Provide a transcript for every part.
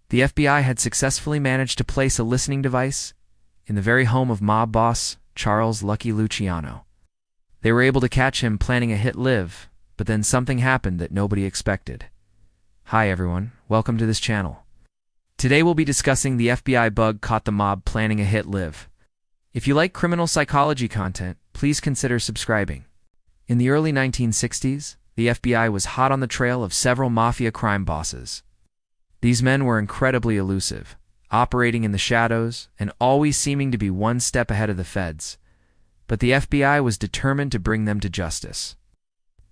The FBI had successfully managed to place a listening device in the very home of mob boss Charles "Lucky" Luciano. They were able to catch him planning a hit live, but then something happened that nobody expected. Hi everyone, welcome to this channel. Today we'll be discussing the FBI bug caught the mob planning a hit live. If you like criminal psychology content, please consider subscribing. In the early 1960s, the FBI was hot on the trail of several mafia crime bosses. These men were incredibly elusive, operating in the shadows and always seeming to be one step ahead of the feds. But the FBI was determined to bring them to justice.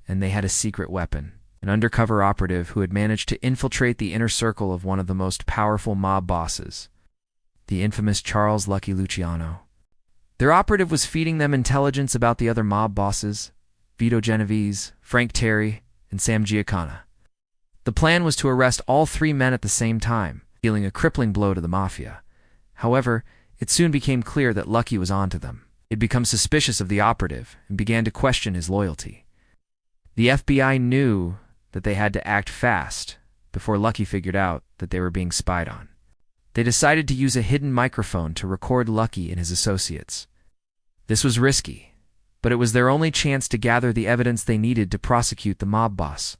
And they had a secret weapon, an undercover operative who had managed to infiltrate the inner circle of one of the most powerful mob bosses, the infamous Charles "Lucky" Luciano. Their operative was feeding them intelligence about the other mob bosses, Vito Genovese, Frank Terry, and Sam Giancana. The plan was to arrest all three men at the same time, dealing a crippling blow to the Mafia. However, it soon became clear that Lucky was onto them. He'd become suspicious of the operative and began to question his loyalty. The FBI knew that they had to act fast before Lucky figured out that they were being spied on. They decided to use a hidden microphone to record Lucky and his associates. This was risky, but it was their only chance to gather the evidence they needed to prosecute the mob boss.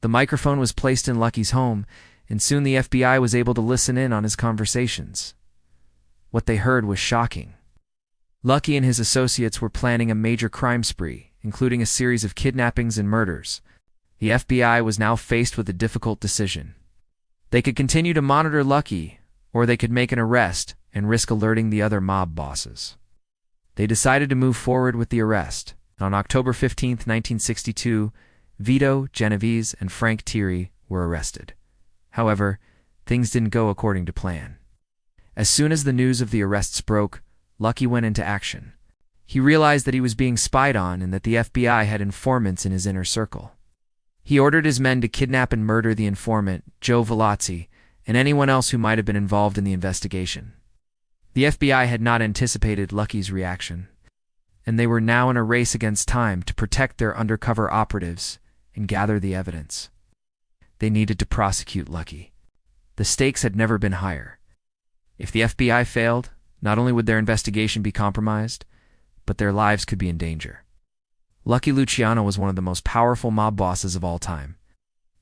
The microphone was placed in Lucky's home, and soon the FBI was able to listen in on his conversations. What they heard was shocking. Lucky and his associates were planning a major crime spree, including a series of kidnappings and murders. The FBI was now faced with a difficult decision. They could continue to monitor Lucky, or they could make an arrest and risk alerting the other mob bosses. They decided to move forward with the arrest. On October 15, 1962, Vito, Genovese, and Frank Terry were arrested. However, things didn't go according to plan. As soon as the news of the arrests broke, Lucky went into action. He realized that he was being spied on and that the FBI had informants in his inner circle. He ordered his men to kidnap and murder the informant, Joe Velazzi, and anyone else who might have been involved in the investigation. The FBI had not anticipated Lucky's reaction, and they were now in a race against time to protect their undercover operatives and gather the evidence. They needed to prosecute Lucky. The stakes had never been higher. If the FBI failed, not only would their investigation be compromised, but their lives could be in danger. Lucky Luciano was one of the most powerful mob bosses of all time.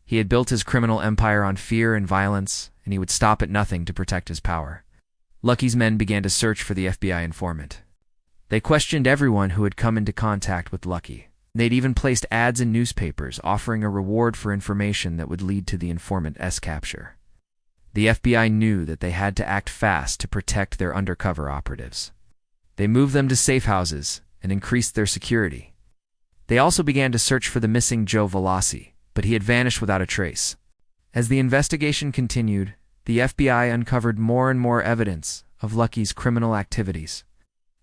He had built his criminal empire on fear and violence, and he would stop at nothing to protect his power. Lucky's men began to search for the FBI informant. They questioned everyone who had come into contact with Lucky. They'd even placed ads in newspapers offering a reward for information that would lead to the informant's capture. The FBI knew that they had to act fast to protect their undercover operatives. They moved them to safe houses and increased their security. They also began to search for the missing Joe Velazzi, but he had vanished without a trace. As the investigation continued, the FBI uncovered more and more evidence of Lucky's criminal activities.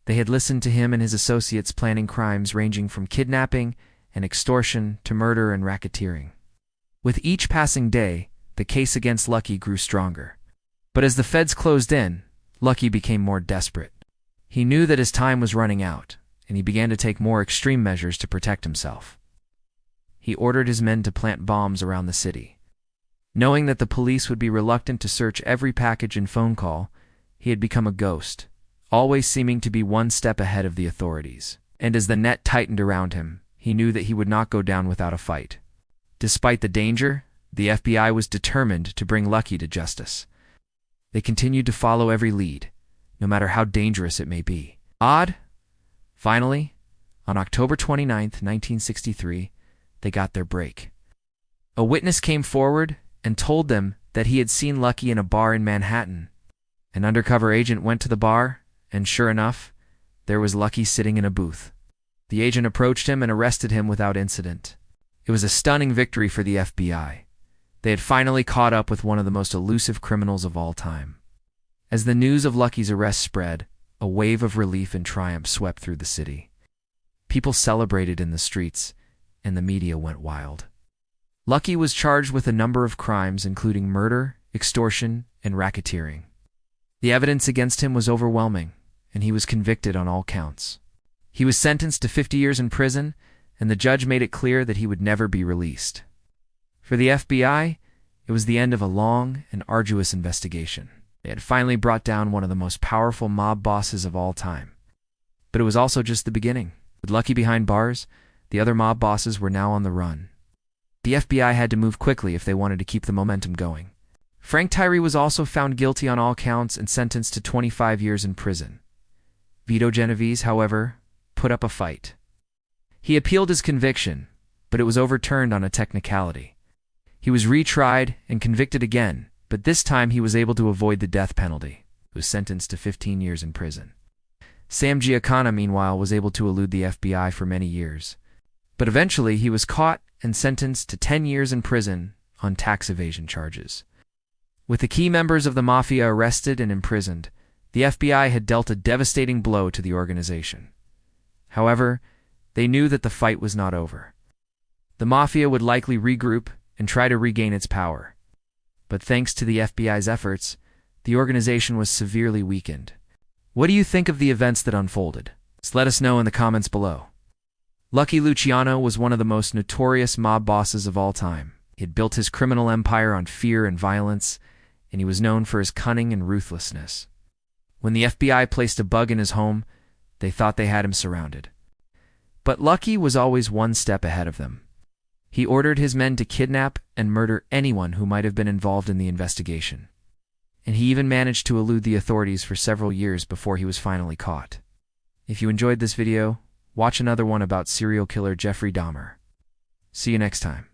They had listened to him and his associates planning crimes ranging from kidnapping and extortion to murder and racketeering. With each passing day, the case against Lucky grew stronger. But as the feds closed in, Lucky became more desperate. He knew that his time was running out, and he began to take more extreme measures to protect himself. He ordered his men to plant bombs around the city. Knowing that the police would be reluctant to search every package and phone call, he had become a ghost, always seeming to be one step ahead of the authorities. And as the net tightened around him, he knew that he would not go down without a fight. Despite the danger, the FBI was determined to bring Lucky to justice. They continued to follow every lead, no matter how dangerous it may be. Finally, on October 29, 1963, they got their break. A witness came forward and told them that he had seen Lucky in a bar in Manhattan. An undercover agent went to the bar, and sure enough, there was Lucky sitting in a booth. The agent approached him and arrested him without incident. It was a stunning victory for the FBI. They had finally caught up with one of the most elusive criminals of all time. As the news of Lucky's arrest spread, a wave of relief and triumph swept through the city. People celebrated in the streets, and the media went wild. Lucky was charged with a number of crimes including murder, extortion, and racketeering. The evidence against him was overwhelming, and he was convicted on all counts. He was sentenced to 50 years in prison, and the judge made it clear that he would never be released. For the FBI, It was the end of a long and arduous investigation. They had finally brought down one of the most powerful mob bosses of all time. But it was also just the beginning. With Lucky behind bars, the other mob bosses were now on the run. The FBI had to move quickly if they wanted to keep the momentum going. Frank Tyree was also found guilty on all counts and sentenced to 25 years in prison. Vito Genovese, however, put up a fight. He appealed his conviction, but it was overturned on a technicality. He was retried and convicted again, but this time he was able to avoid the death penalty. He was sentenced to 15 years in prison. Sam Giancana, meanwhile, was able to elude the FBI for many years. But eventually he was caught and sentenced to 10 years in prison on tax evasion charges. With the key members of the Mafia arrested and imprisoned, the FBI had dealt a devastating blow to the organization. However, they knew that the fight was not over. The Mafia would likely regroup and try to regain its power. But thanks to the FBI's efforts, the organization was severely weakened. What do you think of the events that unfolded? Just let us know in the comments below. Lucky Luciano was one of the most notorious mob bosses of all time. He had built his criminal empire on fear and violence, and he was known for his cunning and ruthlessness. When the FBI placed a bug in his home, they thought they had him surrounded. But Lucky was always one step ahead of them. He ordered his men to kidnap and murder anyone who might have been involved in the investigation. And he even managed to elude the authorities for several years before he was finally caught. If you enjoyed this video, watch another one about serial killer Jeffrey Dahmer. See you next time.